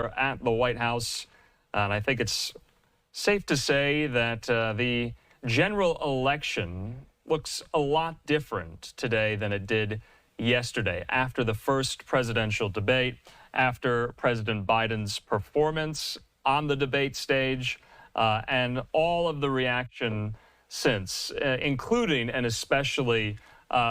there at the White House. And I think it's safe to say that the general election looks a lot different today than it did yesterday after the first presidential debate, after President Biden's performance on the debate stage, and all of the reaction since, including and especially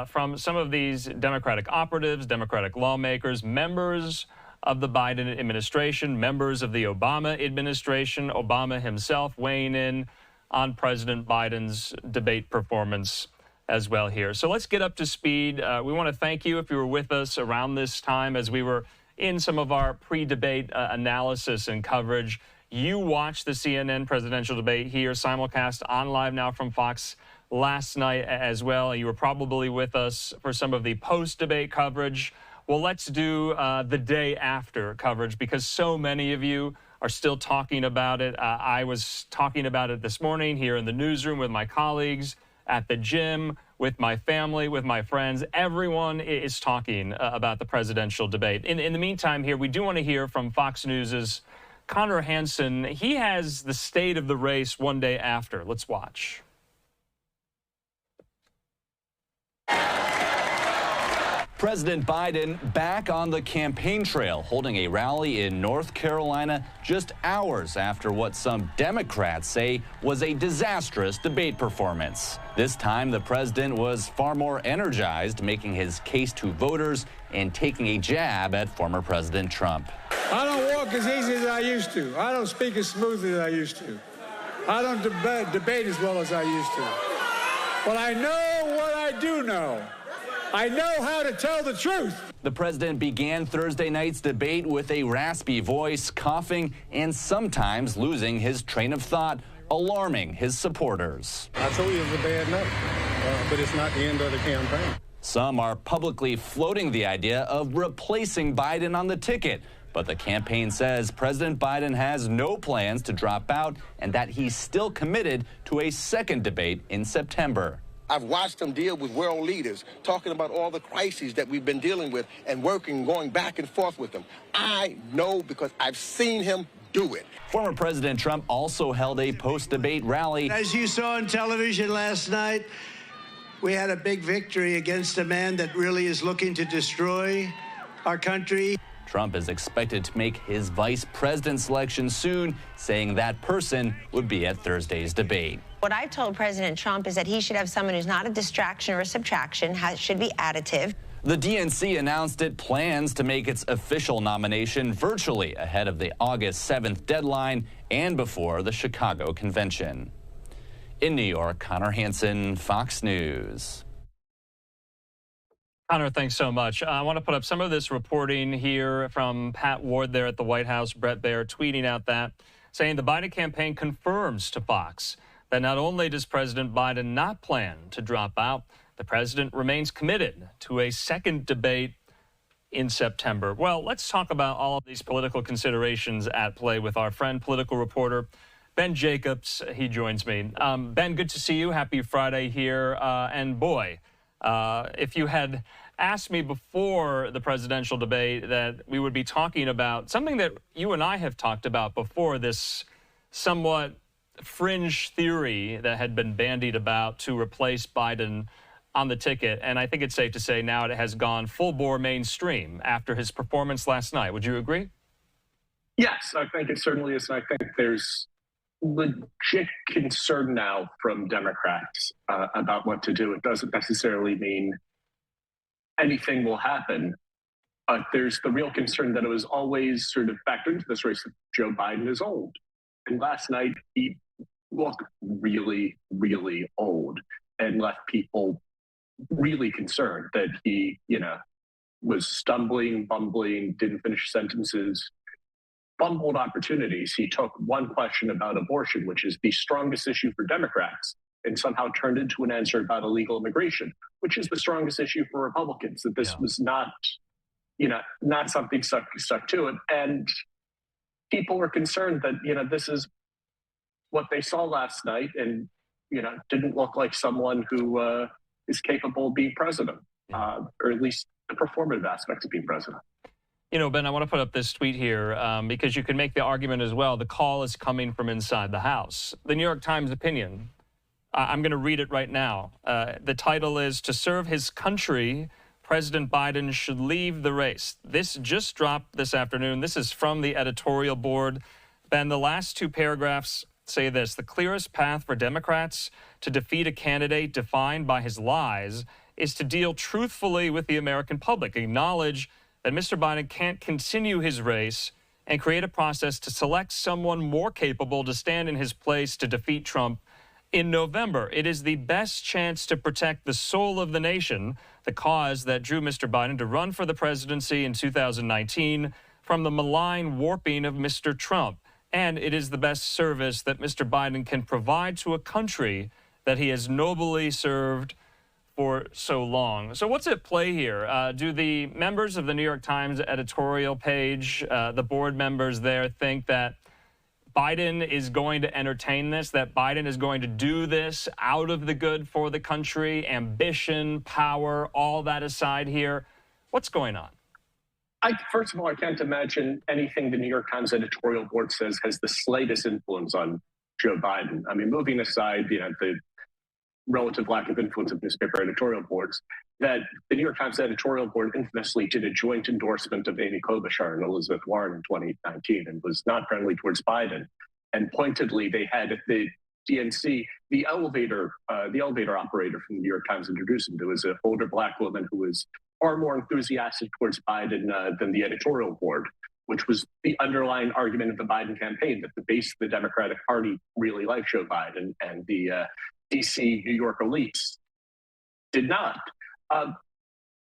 from some of these Democratic operatives, Democratic lawmakers, members of the Biden administration, members of the Obama administration, Obama himself weighing in on President Biden's debate performance as well here. So let's get up to speed. We want to thank you if you were with us around this time as we were in some of our pre-debate analysis and coverage. You watched the CNN presidential debate here, simulcast on LiveNOW from Fox last night as well. You were probably with us for some of the post-debate coverage. Well, let's do the day after coverage because so many of you are still talking about it. I was talking about it this morning here in the newsroom with my colleagues, at the gym, with my family, with my friends. Everyone is talking about the presidential debate. In the meantime here, we do want to hear from Fox News's Connor Hansen. He has the state of the race one day after. Let's watch. President Biden back on the campaign trail, holding a rally in North Carolina just hours after what some Democrats say was a disastrous debate performance. This time, the president was far more energized, making his case to voters and taking a jab at former President Trump. I don't walk as easy as I used to. I don't speak as smoothly as I used to. I don't debate as well as I used to. But I know what I do know. I know how to tell the truth. The president began Thursday night's debate with a raspy voice, coughing, and sometimes losing his train of thought, alarming his supporters. I told you it was a bad night, but it's not the end of the campaign. Some are publicly floating the idea of replacing Biden on the ticket, but the campaign says President Biden has no plans to drop out and that he's still committed to a second debate in September. I've watched him deal with world leaders, talking about all the crises that we've been dealing with and working, going back and forth with them. I know because I've seen him do it. Former President Trump also held a post-debate rally. As you saw on television last night, we had a big victory against a man that really is looking to destroy our country. Trump is expected to make his vice president selection soon, saying that person would be at Thursday's debate. What I've told President Trump is that he should have someone who's not a distraction or a subtraction, should be additive. The DNC announced it plans to make its official nomination virtually ahead of the August 7th deadline and before the Chicago convention. In New York, Connor Hansen, Fox News. Connor, thanks so much. I want to put up some of this reporting here from Pat Ward there at the White House. Brett Baer tweeting out that, saying the Biden campaign confirms to Fox that not only does President Biden not plan to drop out, the president remains committed to a second debate in September. Well, let's talk about all of these political considerations at play with our friend, political reporter Ben Jacobs. He joins me. Ben, good to see you. Happy Friday here. And boy, if you had asked me before the presidential debate that we would be talking about something that you and I have talked about before, this somewhat fringe theory that had been bandied about to replace Biden on the ticket. And I think it's safe to say now it has gone full-bore mainstream after his performance last night. Would you agree? Yes, I think it certainly is. And I think there's legit concern now from Democrats about what to do. It doesn't necessarily mean anything will happen. But there's the real concern that it was always sort of factored into this race that Joe Biden is old. And last night, he looked really, really old and left people really concerned that he, was stumbling, bumbling, didn't finish sentences, fumbled opportunities. He took one question about abortion, which is the strongest issue for Democrats, and somehow turned into an answer about illegal immigration, which is the strongest issue for Republicans, that this was not something stuck to it. And people were concerned that, this is what they saw last night and, didn't look like someone who is capable of being president, or at least the performative aspects of being president. You know, Ben, I want to put up this tweet here because you can make the argument as well. The call is coming from inside the House. The New York Times opinion, I'm going to read it right now. The title is, "To serve his country, President Biden should leave the race." This just dropped this afternoon. This is from the editorial board. Ben, the last two paragraphs say this: "The clearest path for Democrats to defeat a candidate defined by his lies is to deal truthfully with the American public, acknowledge that Mr. Biden can't continue his race, and create a process to select someone more capable to stand in his place to defeat Trump in November. It is the best chance to protect the soul of the nation, the cause that drew Mr. Biden to run for the presidency in 2019, from the malign warping of Mr. Trump. And it is the best service that Mr. Biden can provide to a country that he has nobly served for so long." So what's at play here? Do the members of the New York Times editorial page, the board members there, think that Biden is going to entertain this, that Biden is going to do this out of the good for the country, ambition, power, all that aside here? What's going on? First of all, I can't imagine anything the New York Times editorial board says has the slightest influence on Joe Biden. I mean, moving aside, the relative lack of influence of newspaper editorial boards, that the New York Times editorial board infamously did a joint endorsement of Amy Klobuchar and Elizabeth Warren in 2019 and was not friendly towards Biden. And pointedly, they had at the DNC, the elevator operator from the New York Times introduced him. There was an older Black woman who was far more enthusiastic towards Biden than the editorial board, which was the underlying argument of the Biden campaign, that the base of the Democratic Party really liked Joe Biden, and the DC, New York elites did not.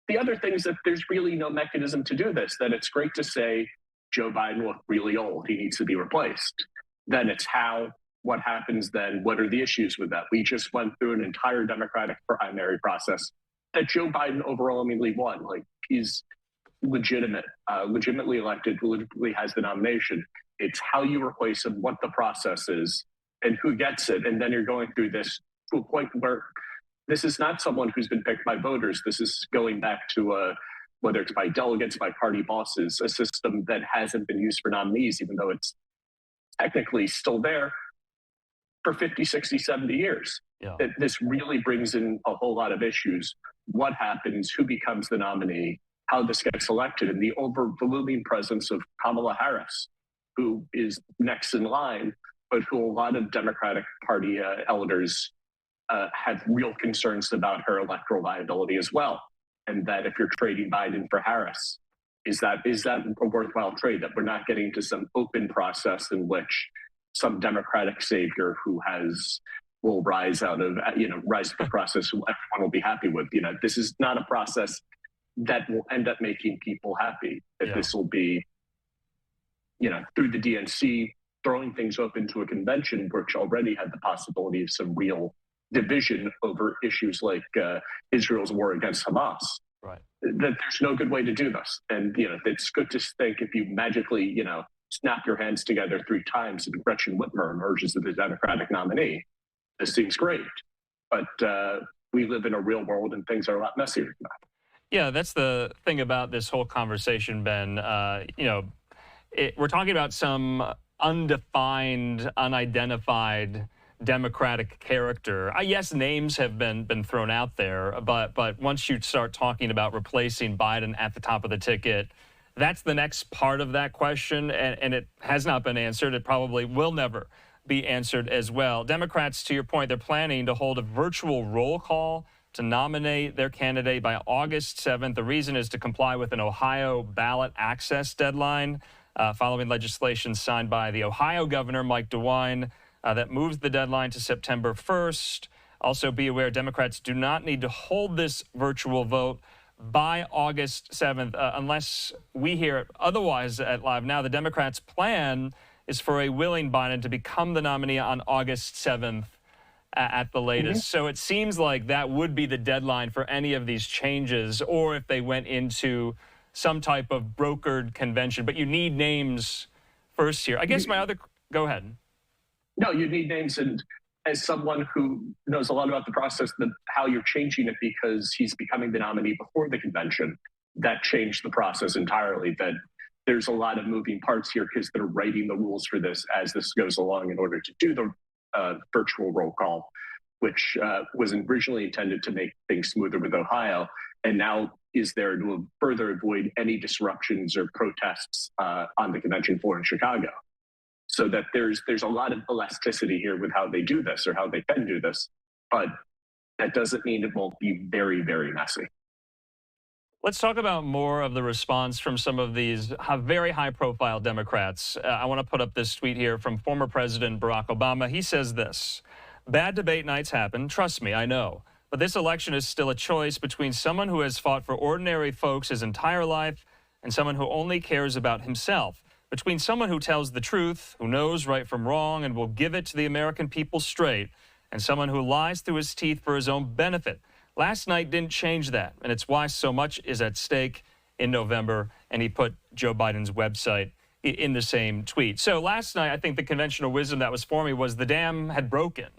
The other thing is that there's really no mechanism to do this, that it's great to say Joe Biden looked really old, he needs to be replaced. Then it's how, what happens then, what are the issues with that? We just went through an entire Democratic primary process that Joe Biden overwhelmingly won. Like, he's legitimately elected, legitimately has the nomination. It's how you replace him, what the process is, and who gets it. And then you're going through this to a point where this is not someone who's been picked by voters. This is going back to whether it's by delegates, by party bosses, a system that hasn't been used for nominees, even though it's technically still there for 50, 60, 70 years. Yeah. This really brings in a whole lot of issues. What happens, who becomes the nominee, how this gets elected, and the overwhelming presence of Kamala Harris, who is next in line, but who a lot of Democratic Party elders have real concerns about her electoral viability as well. And that if you're trading Biden for Harris, is that a worthwhile trade, that we're not getting to some open process in which some Democratic savior who will rise to the process who everyone will be happy with. This is not a process that will end up making people happy. That This will be, through the DNC, throwing things open to a convention which already had the possibility of some real division over issues like Israel's war against Hamas. Right. That there's no good way to do this. And, it's good to think if you magically, snap your hands together 3 times and Gretchen Whitmer emerges as the Democratic nominee. This seems great. But we live in a real world and things are a lot messier than that. Yeah, that's the thing about this whole conversation, Ben. We're talking about some undefined, unidentified Democratic character. Yes, names have been thrown out there, but once you start talking about replacing Biden at the top of the ticket, that's the next part of that question, and it has not been answered. It probably will never be answered as well. Democrats, to your point, they're planning to hold a virtual roll call to nominate their candidate by August 7th. The reason is to comply with an Ohio ballot access deadline following legislation signed by the Ohio governor, Mike DeWine, that moves the deadline to September 1st. Also, be aware, Democrats do not need to hold this virtual vote by August 7th, unless we hear otherwise at LiveNOW. The Democrats' plan is for a willing Biden to become the nominee on August 7th at the latest. So it seems like that would be the deadline for any of these changes, or if they went into some type of brokered convention. But you need names first here. I guess go ahead. No, you need names, and as someone who knows a lot about the process, how you're changing it because he's becoming the nominee before the convention, that changed the process entirely. That there's a lot of moving parts here because they're writing the rules for this as this goes along in order to do the virtual roll call, which was originally intended to make things smoother with Ohio, and now is there to further avoid any disruptions or protests on the convention floor in Chicago. So that there's a lot of elasticity here with how they do this or how they can do this, but that doesn't mean it won't be very, very messy. Let's talk about more of the response from some of these very high-profile Democrats. I want to put up this tweet here from former President Barack Obama. He says this: "Bad debate nights happen. Trust me, I know. But this election is still a choice between someone who has fought for ordinary folks his entire life and someone who only cares about himself. Between someone who tells the truth, who knows right from wrong, and will give it to the American people straight, and someone who lies through his teeth for his own benefit. Last night didn't change that, and it's why so much is at stake in November." And he put Joe Biden's website in the same tweet. So last night, I think the conventional wisdom that was forming was the dam had broken.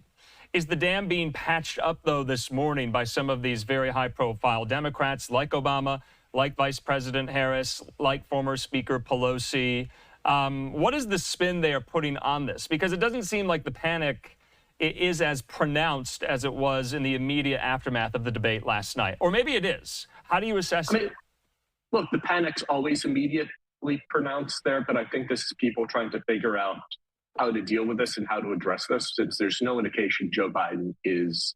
Is the dam being patched up, though, this morning by some of these very high-profile Democrats like Obama, like Vice President Harris, like former Speaker Pelosi? What is the spin they are putting on this? Because it doesn't seem like the panic is as pronounced as it was in the immediate aftermath of the debate last night. Or maybe it is. How do you assess it? Look, the panic's always immediately pronounced there, but I think this is people trying to figure out how to deal with this and how to address this, since there's no indication Joe Biden is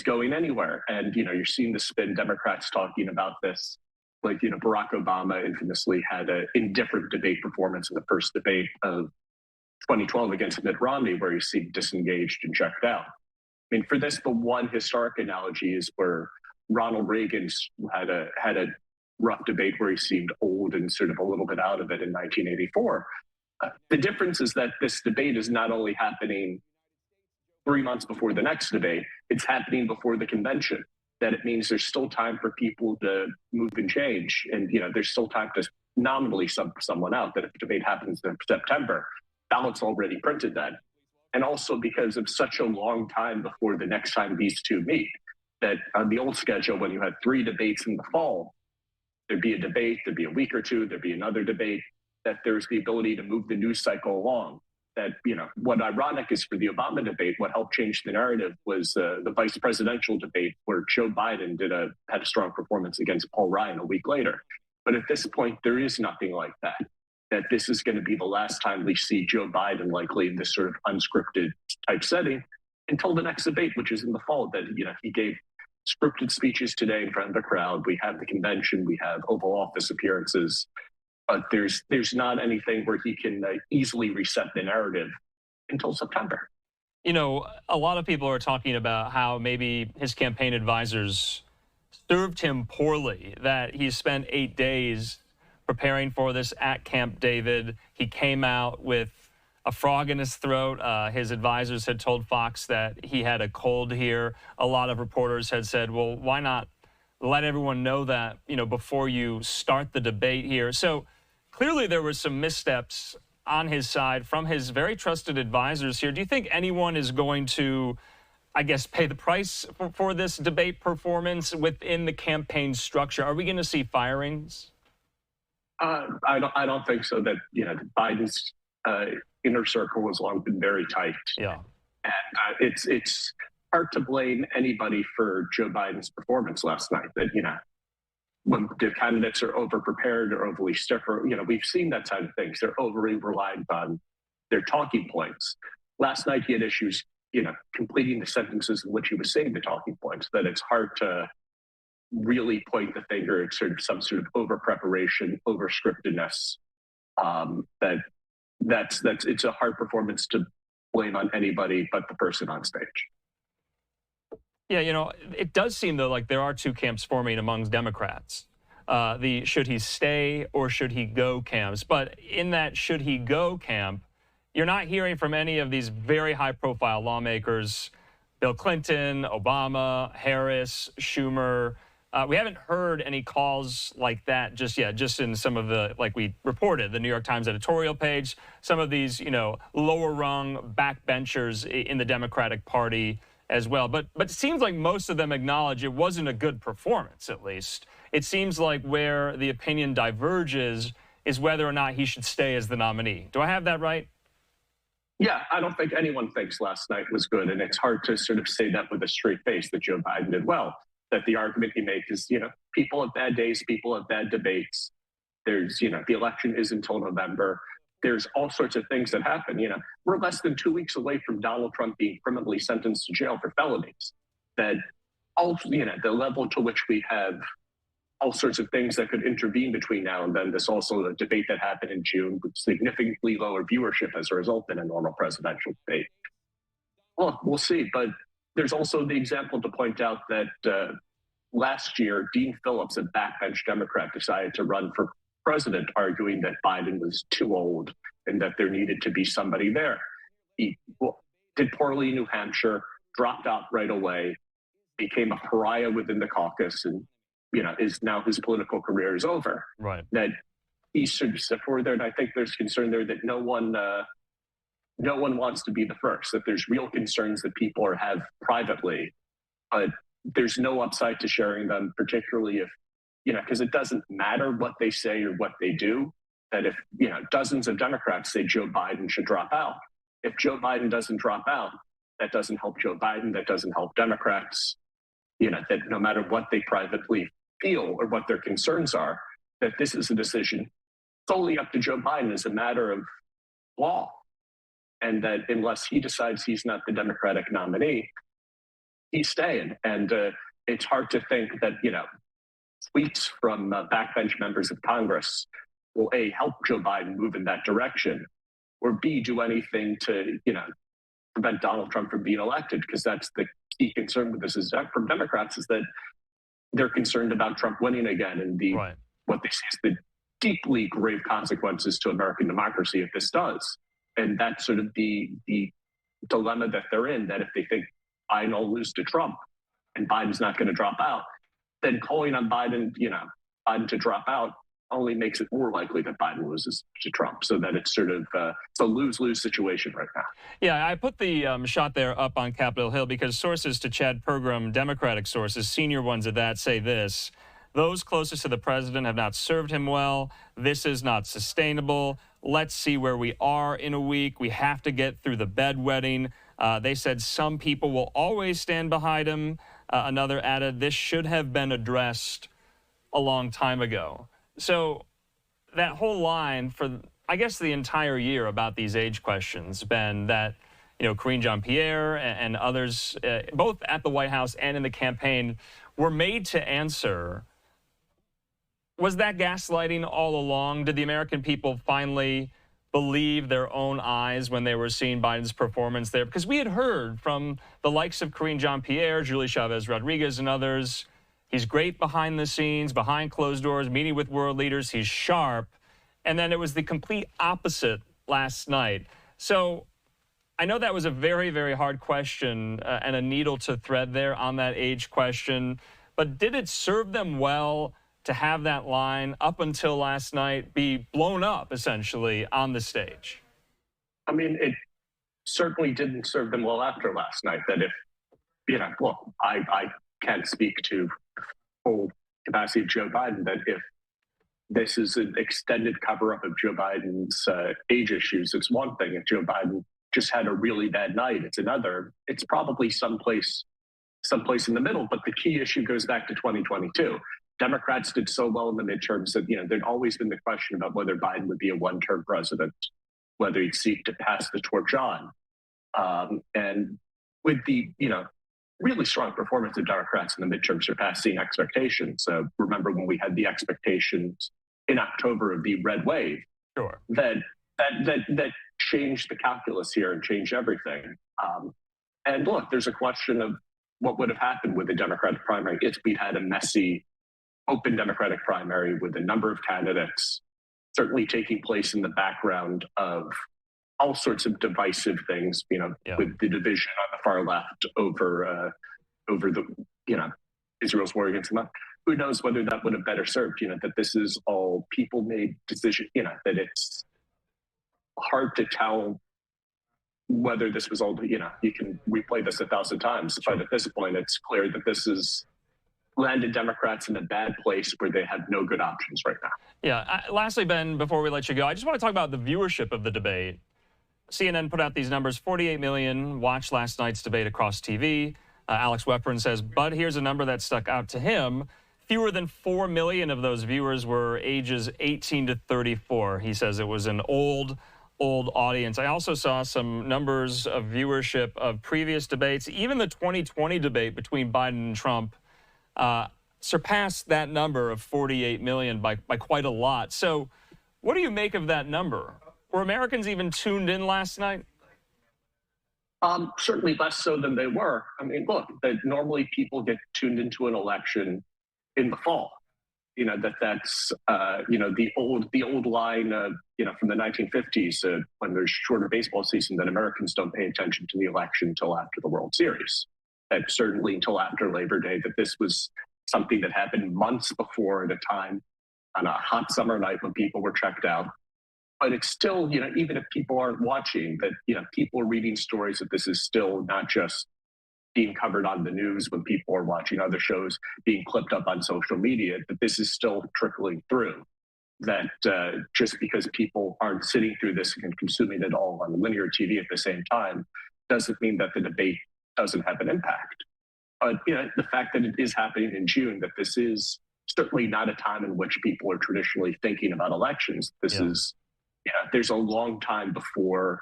going anywhere. And, you're seeing the spin Democrats talking about this. Like, Barack Obama infamously had an indifferent debate performance in the first debate of 2012 against Mitt Romney, where he seemed disengaged and checked out. I mean, for this, the one historic analogy is where Ronald Reagan had a rough debate where he seemed old and sort of a little bit out of it in 1984. The difference is that this debate is not only happening 3 months before the next debate, it's happening before the convention. That it means there's still time for people to move and change. And, there's still time to nominally sub someone out. That if the debate happens in September, ballots already printed then. And also because of such a long time before the next time these two meet, that on the old schedule, when you had 3 debates in the fall, there'd be a debate, there'd be a week or two, there'd be another debate, that there's the ability to move the news cycle along. That, what ironic is for the Obama debate, what helped change the narrative was the vice presidential debate where Joe Biden had a strong performance against Paul Ryan a week later. But at this point, there is nothing like that. That this is going to be the last time we see Joe Biden likely in this sort of unscripted type setting until the next debate, which is in the fall. That, he gave scripted speeches today in front of the crowd. We have the convention, we have Oval Office appearances. But there's not anything where he can easily reset the narrative until September. A lot of people are talking about how maybe his campaign advisors served him poorly, that he spent 8 days preparing for this at Camp David. He came out with a frog in his throat. His advisors had told Fox that he had a cold here. A lot of reporters had said, well, why not let everyone know that, before you start the debate here? So clearly there were some missteps on his side from his very trusted advisors here. Do you think anyone is going to, pay the price for this debate performance within the campaign structure? Are we going to see firings? I don't think so. That, Biden's inner circle has long been very tight. Yeah. And it's hard to blame anybody for Joe Biden's performance last night. That, when the candidates are over-prepared or overly stiff, or, we've seen that side of things. They're overly reliant on their talking points. Last night, he had issues, completing the sentences in which he was saying the talking points, that it's hard to really point the finger at sort of some sort of over-preparation, over-scriptedness. It's a hard performance to blame on anybody but the person on stage. Yeah, it does seem, though, like there are 2 camps forming among Democrats. The should he stay or should he go camps. But in that should he go camp, you're not hearing from any of these very high-profile lawmakers, Bill Clinton, Obama, Harris, Schumer. We haven't heard any calls like that just yet, just in some of the, like we reported, the New York Times editorial page, some of these, lower-rung backbenchers in the Democratic Party as well. But it seems like most of them acknowledge it wasn't a good performance, at least, it seems like where the opinion diverges is whether or not he should stay as the nominee. Do I have that right? Yeah, I don't think anyone thinks last night was good, and it's hard to sort of say that with a straight face that Joe Biden did well. That the argument he makes is, people have bad days, people have bad debates. There's, the election is until November. There's all sorts of things that happen. We're less than 2 weeks away from Donald Trump being criminally sentenced to jail for felonies. That also, the level to which we have all sorts of things that could intervene between now and then. There's also a debate that happened in June with significantly lower viewership as a result than a normal presidential debate. Well, we'll see. But there's also the example to point out that last year, Dean Phillips, a backbench Democrat, decided to run for president, arguing that Biden was too old and that there needed to be somebody there. He did poorly in New Hampshire, dropped out right away, became a pariah within the caucus, and is now his political career is over. Right. That he should step forward there, and I think there's concern there that no one wants to be the first. That there's real concerns that people have privately, but there's no upside to sharing them, particularly if because it doesn't matter what they say or what they do. That if dozens of Democrats say Joe Biden should drop out, if Joe Biden doesn't drop out, that doesn't help Joe Biden. That doesn't help Democrats. That no matter what they privately feel or what their concerns are, that this is a decision solely up to Joe Biden as a matter of law. And that unless he decides he's not the Democratic nominee, he's staying. And it's hard to think that, tweets from backbench members of Congress will A, help Joe Biden move in that direction, or B, do anything to, prevent Donald Trump from being elected, because that's the key concern with this is that from Democrats is that they're concerned about Trump winning again and what they see as the deeply grave consequences to American democracy if this does. And that's sort of the dilemma that they're in, that if they think Biden will lose to Trump and Biden's not going to drop out, then calling on Biden, Biden to drop out only makes it more likely that Biden loses to Trump, so that it's sort of it's a lose-lose situation right now. Yeah, I put the shot there up on Capitol Hill because sources to Chad Pergram, Democratic sources, senior ones at that, say this: those closest to the president have not served him well. This is not sustainable. Let's see where we are in a week. We have to get through the bedwetting. They said some people will always stand behind him. Another added, this should have been addressed a long time ago. So that whole line for, I guess, the entire year about these age questions, Ben, that, Karine Jean-Pierre and others, both at the White House and in the campaign, were made to answer. Was that gaslighting all along? Did the American people finally believe their own eyes when they were seeing Biden's performance there? Because we had heard from the likes of Karine Jean-Pierre, Julie Chavez-Rodriguez, and others, he's great behind the scenes, behind closed doors, meeting with world leaders. He's sharp. And then it was the complete opposite last night. So I know that was a very, very hard question and a needle to thread there on that age question. But did it serve them well to have that line up until last night be blown up, essentially, on the stage? I mean, it certainly didn't serve them well after last night. That if, I can't speak to full capacity of Joe Biden, that if this is an extended cover-up of Joe Biden's age issues, it's one thing. If Joe Biden just had a really bad night, it's another. It's probably someplace in the middle. But the key issue goes back to 2022. Democrats did so well in the midterms that, there'd always been the question about whether Biden would be a one-term president, whether he'd seek to pass the torch on. And with the, really strong performance of Democrats in the midterms surpassing expectations. Remember when we had the expectations in October of the red wave, sure, that changed the calculus here and changed everything. And look, there's a question of what would have happened with the Democratic primary if we'd had a messy, open Democratic primary with a number of candidates certainly taking place in the background of all sorts of divisive things, with the division on the far left over the, Israel's war against Hamas. Who knows whether that would have better served, that this is all people-made decision, that it's hard to tell whether this was all, you can replay this 1,000 times, but at this point, it's clear that this is landed Democrats in a bad place where they have no good options right now. Yeah. Lastly, Ben, before we let you go, I just want to talk about the viewership of the debate. CNN put out these numbers. 48 million watched last night's debate across TV. Alex Weprin says, but here's a number that stuck out to him. Fewer than 4 million of those viewers were ages 18 to 34. He says it was an old audience. I also saw some numbers of viewership of previous debates. Even the 2020 debate between Biden and Trump surpassed that number of 48 million by quite a lot. So what do you make of that number? Were Americans even tuned in last night? Certainly less so than they were. I mean, look, that normally people get tuned into an election in the fall. You know, that's the old line of, from the 1950s when there's shorter baseball season, that Americans don't pay attention to the election until after the World Series. And certainly until after Labor Day, that this was something that happened months before at a time on a hot summer night when people were checked out. But it's still, even if people aren't watching, that, people are reading stories that this is still not just being covered on the news when people are watching other shows, being clipped up on social media, that this is still trickling through. That just because people aren't sitting through this and consuming it all on linear TV at the same time doesn't mean that the debate doesn't have an impact. But the fact that it is happening in June, that this is certainly not a time in which people are traditionally thinking about elections. This is, there's a long time before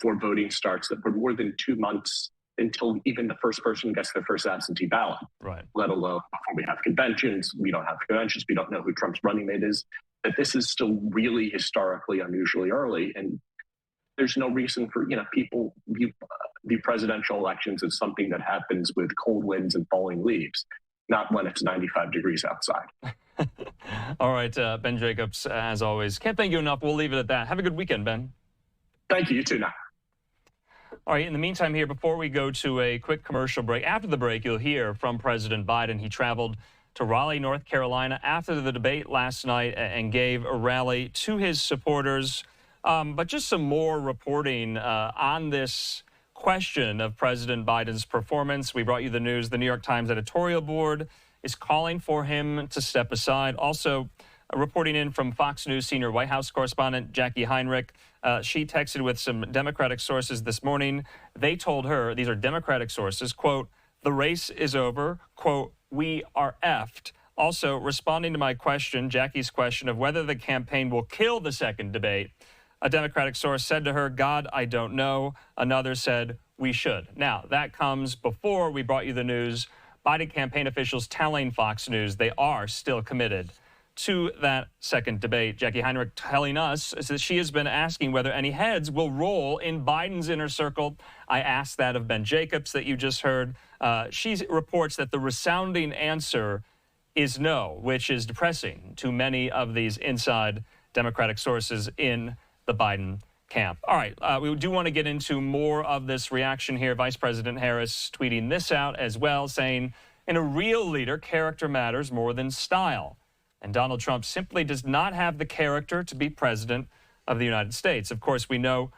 voting starts, that we're more than 2 months until even the first person gets their first absentee ballot, right? Let alone before we have conventions. We don't have conventions. We don't know who Trump's running mate is. That this is still really historically unusually early, and there's no reason for people view presidential elections as something that happens with cold winds and falling leaves, not when it's 95 degrees outside. All right, Ben Jacobs, as always, can't thank you enough. We'll leave it at that. Have a good weekend, Ben. Thank you. You too now. All right, in the meantime here, before we go to a quick commercial break, after the break, you'll hear from President Biden. He traveled to Raleigh, North Carolina after the debate last night and gave a rally to his supporters. But just some more reporting on this question of President Biden's performance. We brought you the news. The New York Times editorial board is calling for him to step aside. Also, reporting in from Fox News senior White House correspondent Jackie Heinrich. She texted with some Democratic sources this morning. They told her, these are Democratic sources, quote, the race is over, quote, we are effed. Also, responding to my question, Jackie's question of whether the campaign will kill the second debate, a Democratic source said to her, God, I don't know. Another said, we should. Now, that comes before we brought you the news. Biden campaign officials telling Fox News they are still committed to that second debate. Jackie Heinrich telling us is that she has been asking whether any heads will roll in Biden's inner circle. I asked that of Ben Jacobs that you just heard. She reports that the resounding answer is no, which is depressing to many of these inside Democratic sources in the Biden camp. All right, we do want to get into more of this reaction here. Vice President Harris tweeting this out as well, saying, in a real leader, character matters more than style. And Donald Trump simply does not have the character to be president of the United States. Of course, we know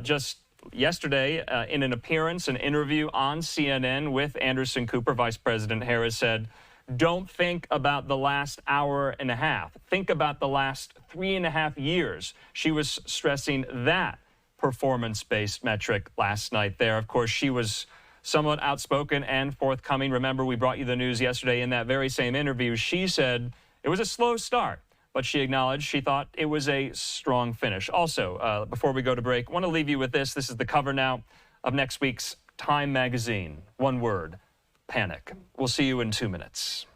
just yesterday in an appearance, an interview on CNN with Anderson Cooper, Vice President Harris said, don't think about the last hour and a half. Think about the last 3.5 years. She was stressing that performance-based metric last night there. Of course, she was somewhat outspoken and forthcoming. Remember, we brought you the news yesterday in that very same interview. She said it was a slow start, but she acknowledged she thought it was a strong finish. Also, before we go to break, I want to leave you with this. This is the cover now of next week's Time magazine. One word, panic. We'll see you in 2 minutes.